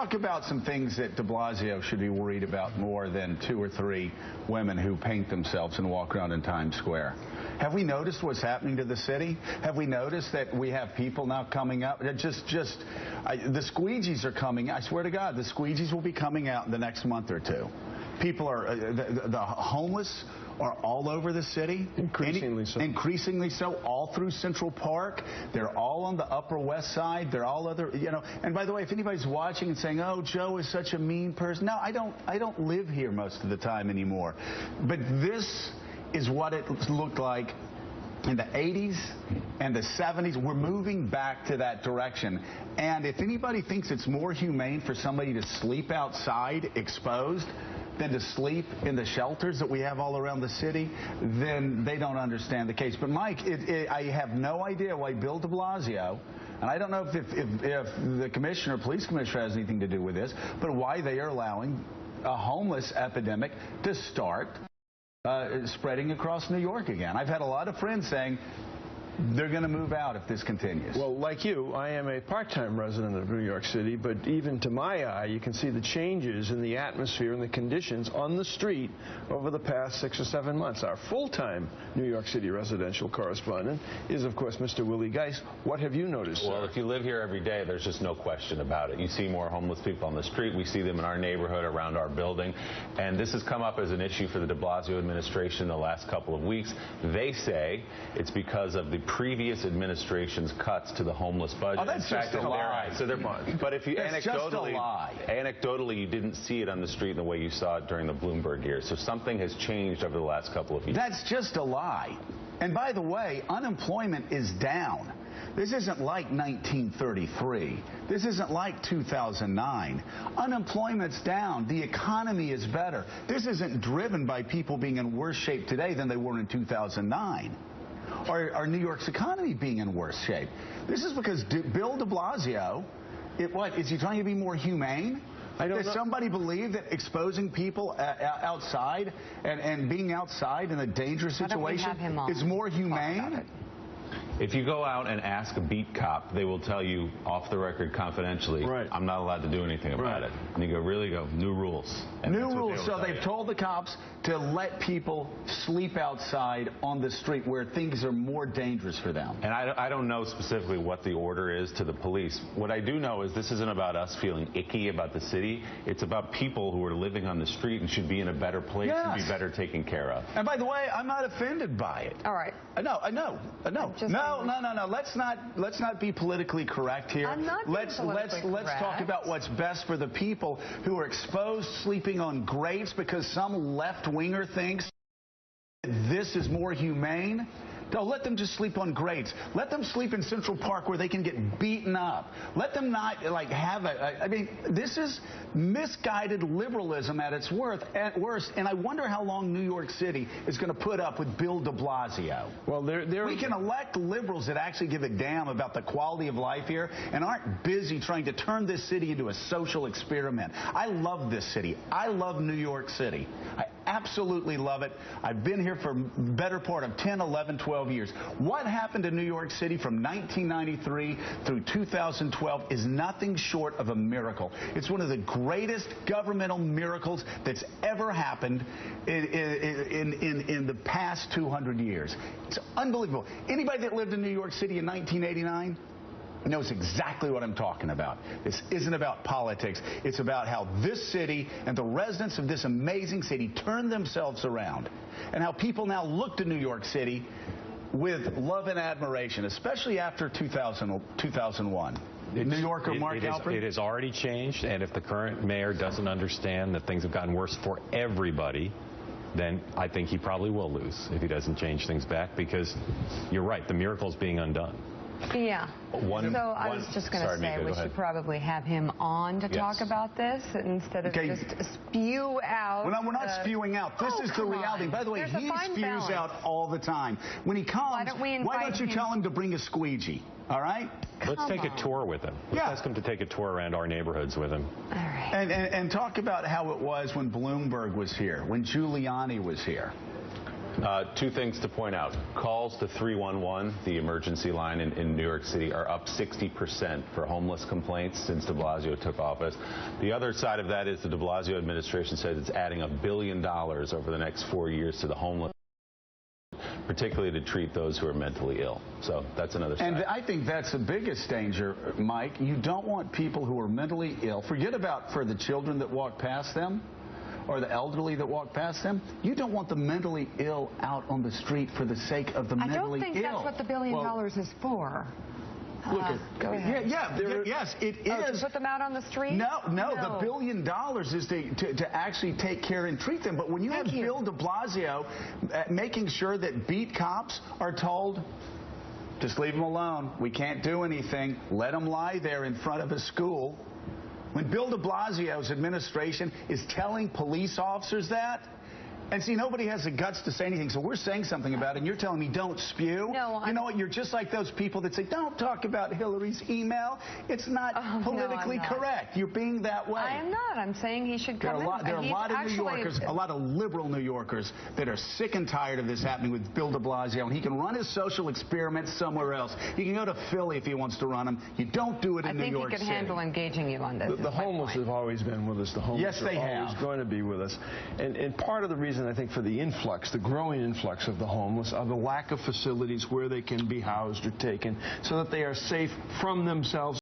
Talk about some things that de Blasio should be worried about more than 2 or 3 women who paint themselves and walk around in Times Square. Have we noticed what's happening to the city? Have we noticed that we have people now coming up? The squeegees are coming. I swear to God, the squeegees will be coming out in the next month or 2. People are, the homeless are all over the city. Increasingly so. Increasingly so, all through Central Park. They're all on the Upper West Side. They're all other, and by the way, if anybody's watching and saying, oh, Joe is such a mean person. No, I don't live here most of the time anymore. But this is what it looked like in the 80s and the 70s. We're moving back to that direction. And if anybody thinks it's more humane for somebody to sleep outside exposed than to sleep in the shelters that we have all around the city, then they don't understand the case. But, Mike, I have no idea why Bill de Blasio, and I don't know if the commissioner, police commissioner, has anything to do with this, but why they are allowing a homeless epidemic to start spreading across New York again. I've had a lot of friends saying they're going to move out if this continues. Well, like you, I am a part-time resident of New York City, but even to my eye, you can see the changes in the atmosphere and the conditions on the street over the past 6 or 7 months. Our full-time New York City residential correspondent is, of course, Mr. Willie Geist. What have you noticed, Well, sir? if you live here every day, there's just no question about it. You see more homeless people on the street. We see them in our neighborhood, around our building. And this has come up as an issue for the de Blasio administration the last couple of weeks. They say it's because of the previous administration's cuts to the homeless budget. Oh, that's just a lie. But if you anecdotally, you didn't see it on the street in the way you saw it during the Bloomberg years. So something has changed over the last couple of years. That's just a lie. And by the way, unemployment is down. This isn't like 1933. This isn't like 2009. Unemployment's down. The economy is better. This isn't driven by people being in worse shape today than they were in 2009. Or New York's economy being in worse shape. This is because Bill de Blasio, is he trying to be more humane? Does somebody believe that exposing people outside and being outside in a dangerous situation is more humane? If you go out and ask a beat cop, they will tell you off the record confidentially, right, I'm not allowed to do anything about it. And you go, really? Go, new rules. And new rules. So they've told the cops to let people sleep outside on the street where things are more dangerous for them. And I don't know specifically what the order is to the police. What I do know is this isn't about us feeling icky about the city. It's about people who are living on the street and should be in a better place and be better taken care of. And by the way, I'm not offended by it. All right. I know. No. Let's not be politically correct here. I'm not let's talk about what's best for the people who are exposed, sleeping on grates because some left-winger thinks this is more humane. No, let them just sleep on grates. Let them sleep in Central Park where they can get beaten up. Let them not, have I mean, this is misguided liberalism at its worst. And I wonder how long New York City is going to put up with Bill de Blasio. Well, we can elect liberals that actually give a damn about the quality of life here and aren't busy trying to turn this city into a social experiment. I love this city. I love New York City. I absolutely love it. I've been here for the better part of 10, 11, 12 years. What happened to New York City from 1993 through 2012 is nothing short of a miracle. It's one of the greatest governmental miracles that's ever happened in the past 200 years. It's unbelievable. Anybody that lived in New York City in 1989 knows exactly what I'm talking about. This isn't about politics. It's about how this city and the residents of this amazing city turned themselves around and how people now look to New York City with love and admiration, especially after 2001. New Yorker Mark Alpert? It has already changed, and if the current mayor doesn't understand that things have gotten worse for everybody, then I think he probably will lose if he doesn't change things back, because you're right, the miracle's being undone. Yeah. I was just going to say we should probably have him on to talk about this instead of just spew out. Well, no, we're not spewing out. This is the reality. By the way, he spews out all the time. When he comes, why don't you tell him to bring a squeegee? All right? Let's take a tour with him. Let's ask him to take a tour around our neighborhoods with him. All right. And talk about how it was when Bloomberg was here, when Giuliani was here. Two things to point out. Calls to 311, the emergency line in New York City, are up 60% for homeless complaints since de Blasio took office. The other side of that is the de Blasio administration says it's adding $1 billion over the next 4 years to the homeless, particularly to treat those who are mentally ill. So that's another side. And I think that's the biggest danger, Mike. You don't want people who are mentally ill. Forget about for the children that walk past them or the elderly that walk past them. You don't want the mentally ill out on the street for the sake of the mentally ill. I don't think that's what the $1 billion is for. Look go ahead. Yes, it is. To put them out on the street? No. The $1 billion is to actually take care and treat them. But when you have Bill de Blasio making sure that beat cops are told, just leave them alone. We can't do anything. Let them lie there in front of a school. When Bill de Blasio's administration is telling police officers that, and see, nobody has the guts to say anything, so we're saying something about it, and you're telling me don't spew? No, you know what? You're just like those people that say, don't talk about Hillary's email. It's not politically correct. You're being that way. I am not. I'm saying he should come in. There are a lot of New Yorkers, a lot of liberal New Yorkers that are sick and tired of this happening with Bill de Blasio, and he can run his social experiments somewhere else. He can go to Philly if he wants to run them. You don't do it in New York City. I think he can handle engaging you on this. The homeless have always been with us. The homeless are always going to be with us. And part of the reason, I think, for the influx, the growing influx of the homeless, are the lack of facilities where they can be housed or taken so that they are safe from themselves